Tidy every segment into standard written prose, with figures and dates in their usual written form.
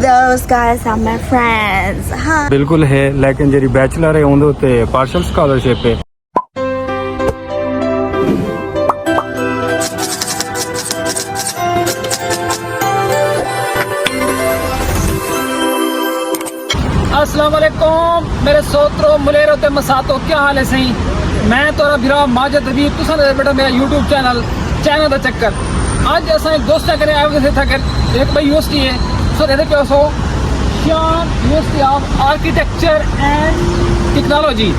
those guys are my friends. Huh? ਬਿਲਕੁਲ ਹੈ ਲੇਕਿਨ ਜਿਹੜੀ ਬੈਚਲਰ ਹੈ ਉਹਦੇ ਉੱਤੇ ਪਾਰਸ਼ਲ ਸਕਾਲਰਸ਼ਿਪ ਹੈ। अस्सलाम वालेकुम मेरे सोत्रो मुलेरो ते मसातो, क्या हाल है सही? मैं तोरा बिरा माजिद हबीब, तुसा ने बेटा मेरा यूट्यूब चैनल चाइना दा चक्कर। आज असा एक दोस्त करे आए थे थकर एक भाई यूनिवर्सिटी है सो रहते पे सो शान university of architecture and technology.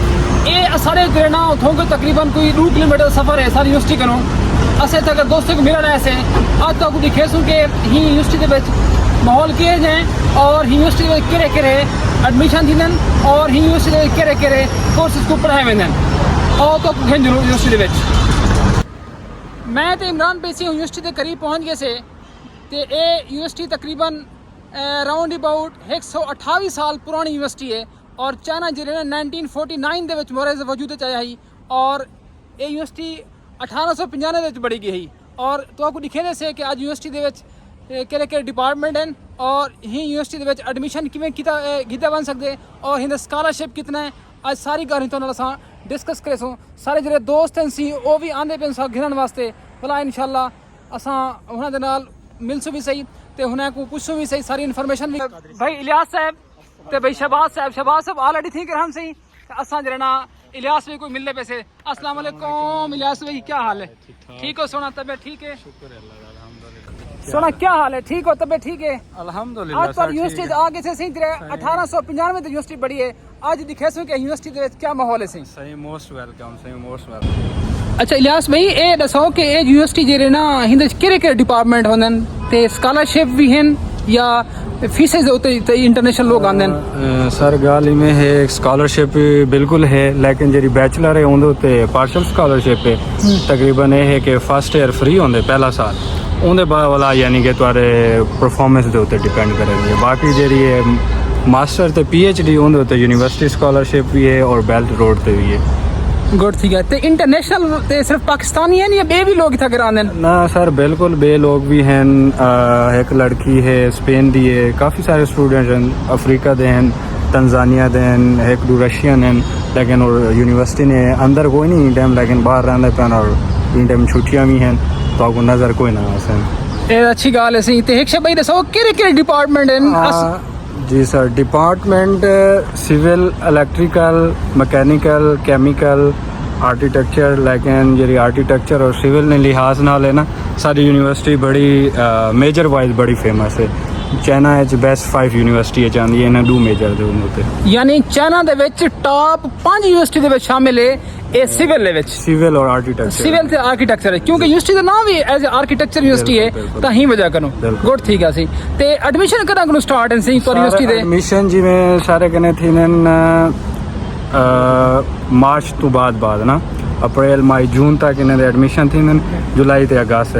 ये सारे जो ना उठों को तकरीबन कोई 2 किलोमीटर सफ़र है सारी यूनिवर्सिटी करो। असे तक दोस्तों को मिलना ऐसे आज तक दिखे सुन के ही यूनिवर्सिटी के माहौल किए जाए और यूनिवर्सिटी में केरे केरे एडमिशन थींदन और यूनिवर्सिटी में केरे केरे कोर्सेज को पढ़ाए वेंदन और तो यूनिवर्सिटी में मैं तो इमरान पेसी यूनिवर्सिटी के करीब पहुँच गए से ते ये यूनिवर्सिटी तकरीबन राउंड अबाउट 128 साल पुरानी यूनिवर्सिटी है और चाइना जिले ने 1949 ਦੇ ਵਿੱਚ मोहरे वजूद चाया ही और ये यूनिवर्सिटी 1895 ਵਿੱਚ बड़ी गई और तो आपको दिखे से कि आज यूनिवर्सिटी ਦੇ ਵਿੱਚ ਕਿਹੜੇ ਡਿਪਾਰਟਮੈਂਟ ਹਨ और ही यूनिवर्सिटी ਦੇ ਵਿੱਚ ਐਡਮਿਸ਼ਨ ਕਿਵੇਂ ਕੀਤਾ ਬਣ ਸਕਦੇ और हिंद स्कॉलरशिप कितना है ਅੱਜ ਸਾਰੀ ਗੱਲ ਤੋਂ ਨਾਲ ਅਸਾਂ डिस्कस करे सो सारे ਜਿਹੜੇ ਦੋਸਤ ਹਨ ਸੀ ਉਹ ਵੀ ਆਂਦੇ ਪਏ ਸਾ ਘਿਰਨ ਵਾਸਤੇ ਭਲਾ ਇਨਸ਼ਾਅੱਲਾ ਅਸਾਂ ਉਹਨਾਂ ਦੇ ਨਾਲ ਮਿਲਸੂ ਵੀ ਸਹੀ ਤੇ ਉਹਨਾਂ ਨੂੰ ਪੁੱਛੂ ਵੀ ਸਹੀ ਸਾਰੀ ਇਨਫੋਰਮੇਸ਼ਨ ਵੀ ਭਾਈ ਇਲਿयास ਸਾਹਿਬ ਤੇ ਭਾਈ शहबाज साहब ऑलरेडी थी कि हम सही असा जरा ना इलियास भाई कोई मिलने पैसे। अस्सलाम वालेकुम इलियास भाई, क्या हाल है? ठीक हो? सोना तबीयत ठीक है? शुक्र है अल्लाह का, अल्हम्दुलिल्लाह। सोना क्या हाल है? ठीक हो? तबीयत ठीक है? अल्हम्दुलिल्लाह। आज पर यूनिवर्सिटी आगे से सही 1895 में यूनिवर्सिटी बड़ी है आज दिखे सो कि यूनिवर्सिटी दे क्या माहौल है सही? सही मोस्ट वेलकम, सही मोस्ट वेलकम। अच्छा इलियास भाई ये दसो कि ये यूनिवर्सिटी जेरे ना हिंद केरे डिपार्टमेंट होंदन ते स्कॉलरशिप भी हैं या फीसेज होते इंटरनेशनल लोग आंदे हैं? सर गल इवें है स्कॉलरशिप बिल्कुल है लेकिन जी बैचलर है उहदे उत्ते पार्शल स्कॉलरशिप है। तकरीबन ये है कि फर्स्ट ईयर फ्री होंदे पहला साल उहदे बाद वाला यानी कि तुहाडे परफॉर्मेंस दे उत्ते डिपेंड करेगी। बाकी जी मास्टर ते PhD उहदे उत्ते यूनिवर्सिटी स्कॉलरशिप भी है और बेल्ट रोड ते भी है। गुड ठीक है। तो इंटरनेशनल ते सिर्फ पाकिस्तानी है या बे भी लोग इतना कराने? ना सर बिल्कुल बे लोग भी हैं। एक लड़की है स्पेन दी है, काफ़ी सारे स्टूडेंट हैं अफ्रीका दे हैं, तंजानिया दे हैं, एक दो रशियन हैं लेकिन और यूनिवर्सिटी ने अंदर कोई नहीं इन टाइम लेकिन बाहर रहने पैन और इन टाइम छुट्टियाँ भी हैं तो आपको नज़र कोई ना आ ये अच्छी गाल है सही। तो एक भाई दसो केरे डिपार्टमेंट हैं? जी sir department civil, electrical, mechanical, chemical, architecture. लेकिन जी आर्किटेक्चर और सिविल ने लिहाज नाल है ना सारी यूनिवर्सिटी बड़ी मेजर वाइज बड़ी फेमस है। चाइना बेस्ट 5 यूनिवर्सिटी चाहती है इन्हें 2 मेजर दे होते यानी चाइना दे विच टॉप 5 यूनिवर्सिटी दे विच शामिल है ये सिविल दे विच सिविल और आर्किटेक्चर। सिविल ते आर्किटेक्चर है क्योंकि यूनिवर्सिटी का नाम भी एज आर्किटेक्चर यूनिवर्सिटी है तो ही वजह करो। गुड ठीक है सी। ते एडमिशन कदा को स्टार्ट है सी पर यूनिवर्सिटी दे? एडमिशन जिवें सारे कने थी मार्च तो बाद ना अप्रैल मई जून तक इन्हें एडमिशन थी जुलाई ते अगस्त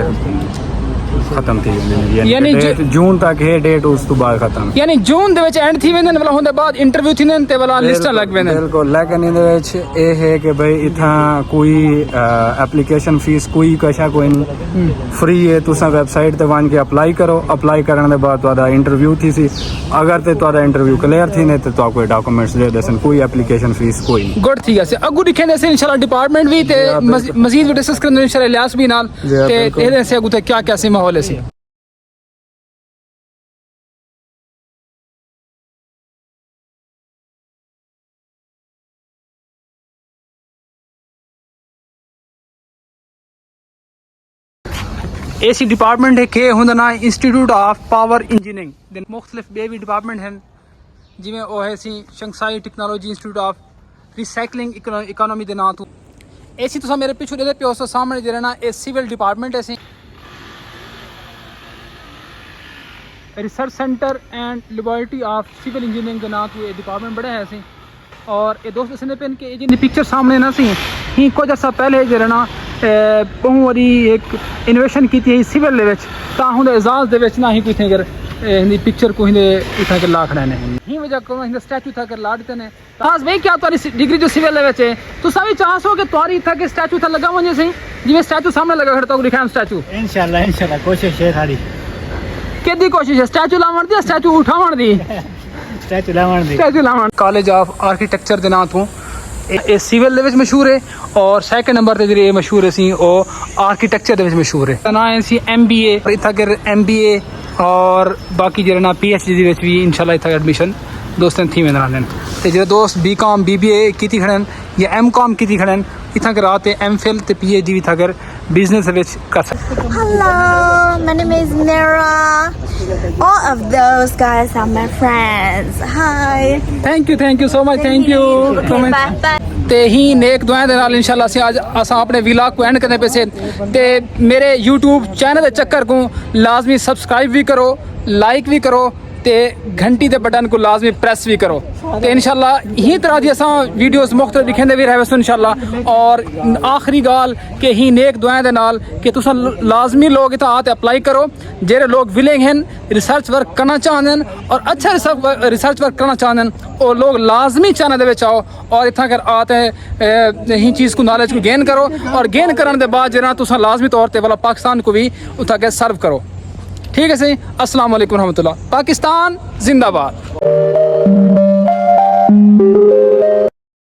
खत्म थी यानी जून तक है डेट उस तो बाद खत्म यानी जून दे विच एंड थी वेंदन वाला होंदे बाद इंटरव्यू थी ते वाला लिस्ट लग वेंदन। बिल्कुल लेकिन इहदे विच ए है कि भाई इथा कोई एप्लीकेशन फीस कोई कशा कोई नहीं फ्री है। तुसा वेबसाइट ते वन के अप्लाई करो, अप्लाई करने दे बाद तुहाडा इंटरव्यू थी सी अगर ते तुहाडा इंटरव्यू क्लियर थी ने ते तुहाडे कोई डॉक्यूमेंट्स दे देसन कोई एप्लीकेशन फीस कोई नहीं। गुड ठीक है से अगू दिखेंदे से इंशाल्लाह डिपार्टमेंट भी ते मजीद भी डिस्कस करने इंशाल्लाह इलियास भी नाल ते इहदे से अगू ते क्या क्या सी माहौल है सी। एसी डिपार्टमेंट है के होंदा ना इंस्टीट्यूट ऑफ पावर इंजीनियरिंग दे मुख्तलिफ बे भी डिपार्टमेंट हैं जिमें वो है सी Shanghai technology institute of recycling economy दे नाम तो एसी तुसा मेरे पिछू दे पे उस सामने जे ना ए सिविल डिपार्टमेंट है सी research centre and laboratory of civil engineering के नाम तो ये डिपार्टमेंट बड़ा है सी और ये दोस्त इसने पेन के जिन पिक्चर सामने ना सी ही कुछ अर्सा पहले जे ना बहुत वारी एक इनोवेशन की थी सिविल दे विच ता हुंदे एजाज दे विच ना ही कोई थे अगर हिंदी पिक्चर को हिंदे इथा के ला खड़ा ने ही वजह को हिंदे स्टैचू था कर ला देते ने तास भाई क्या तुम्हारी डिग्री जो सिविल दे विच है तो सभी चाहसो कि तुम्हारी इथा के स्टैचू था लगा वने सही जिवें स्टैचू सामने लगा खड़ा तो लिखा स्टैचू इंशाल्लाह कोशिश है थारी ਕਿਹਦੀ ਕੋਸ਼ਿਸ਼ ਹੈ ਸਟੈਚੂ ਲਾਉਣ ਦੀ ਸਟੈਚੂ ਉਠਾਉਣ ਦੀ ਸਟੈਚੂ ਲਾਉਣ ਦੀ ਸਟੈਚੂ ਲਾਉਣ ਕਾਲਜ ਆਫ ਆਰਕੀਟੈਕਚਰ ਦੇ ਨਾਂ ਤੋਂ ਇਹ ਸਿਵਲ ਦੇ ਵਿੱਚ ਮਸ਼ਹੂਰ ਹੈ ਔਰ ਸੈਕੰਡ ਨੰਬਰ ਤੇ ਜਿਹੜੀ ਇਹ ਮਸ਼ਹੂਰ ਸੀ ਉਹ ਆਰਕੀਟੈਕਚਰ ਦੇ ਵਿੱਚ ਮਸ਼ਹੂਰ ਹੈ ਤਾਂ ਨਾ ਸੀ MBA ਇੱਥੇ ਕਰ MBA ਔਰ ਬਾਕੀ ਜਿਹੜਾ ਨਾ PhD ਦੇ ਵਿੱਚ ਵੀ ਇਨਸ਼ਾਅੱਲਾ ਇੱਥੇ ਐਡਮਿਸ਼ਨ ਦੋਸਤਾਂ ਥੀ में रहने ਤੇ ਜਿਹੜੇ ਦੋਸਤ BCom BBA ਕੀਤੀ ਖੜਨ ਜਾਂ MCom ਕੀਤੀ ਖੜਨ ਇੱਥੇ ਕਰ ਤੇ MPhil ਤੇ PhD ਵੀ ਇੱਥੇ ਕਰ ਬਿਜ਼ਨਸ ਵਿੱਚ ਕਰ ਸਕਦੇ Hello, my name is Nera. All of those guys are my friends. Hi. Thank you so much thank you Okay, bye bye. ਤੇ ਹੀ ਨੇਕ ਦੁਆਵਾਂ ਦੇ ਨਾਲ ਇਨਸ਼ਾਅੱਲਾ ਅਸੀਂ ਅੱਜ ਅਸਾਂ ਆਪਣੇ ਵਲੌਗ को एंड करने पे से ਤੇ ਮੇਰੇ YouTube ਚੈਨਲ ਦੇ ਚੱਕਰ को ਲਾਜ਼ਮੀ ਸਬਸਕ੍ਰਾਈਬ ਵੀ ਕਰੋ ਲਾਈਕ ਵੀ ਕਰੋ ਤੇ घंटी ਦੇ ਬਟਨ को ਲਾਜ਼ਮੀ ਪ੍ਰੈਸ ਵੀ ਕਰੋ ਤੇ ਇਨਸ਼ਾਅੱਲਾ ਹੀ ਤਰ੍ਹਾਂ ਦੀ ਅਸਾਂ ਵੀਡੀਓਜ਼ ਮੁਖਤਲਿਫ ਦਿਖਾਉਂਦੇ ਵੀ ਰਹੇ ਇਨਸ਼ਾਅੱਲਾ ਔਰ ਆਖਰੀ ਗੱਲ ਕਿ ਹੀ ਨੇਕ ਦੁਆਵਾਂ ਦੇ ਨਾਲ ਕਿ ਤੁਸੀਂ ਲਾਜ਼ਮੀ ਲੋग इतना आते अप्लाई करो ਜਿਹੜੇ ਲੋग विलिंग हैं रिसर्च वर्क करना चाहते हैं और अच्छा रिसर्च वर्क करना चाहते हैं और लोग लाजमी चैनल दे आओ और इतना कर आते हैं ही चीज़ को नॉलेज को गेन करो और गेन करने के बाद जो तुम लाजमी तौर पर वाला पाकिस्तान को भी उठा के सर्व करो ठीक है सही अस्सलाम वालेकुम रहमतुल्लाह पाकिस्तान जिंदाबाद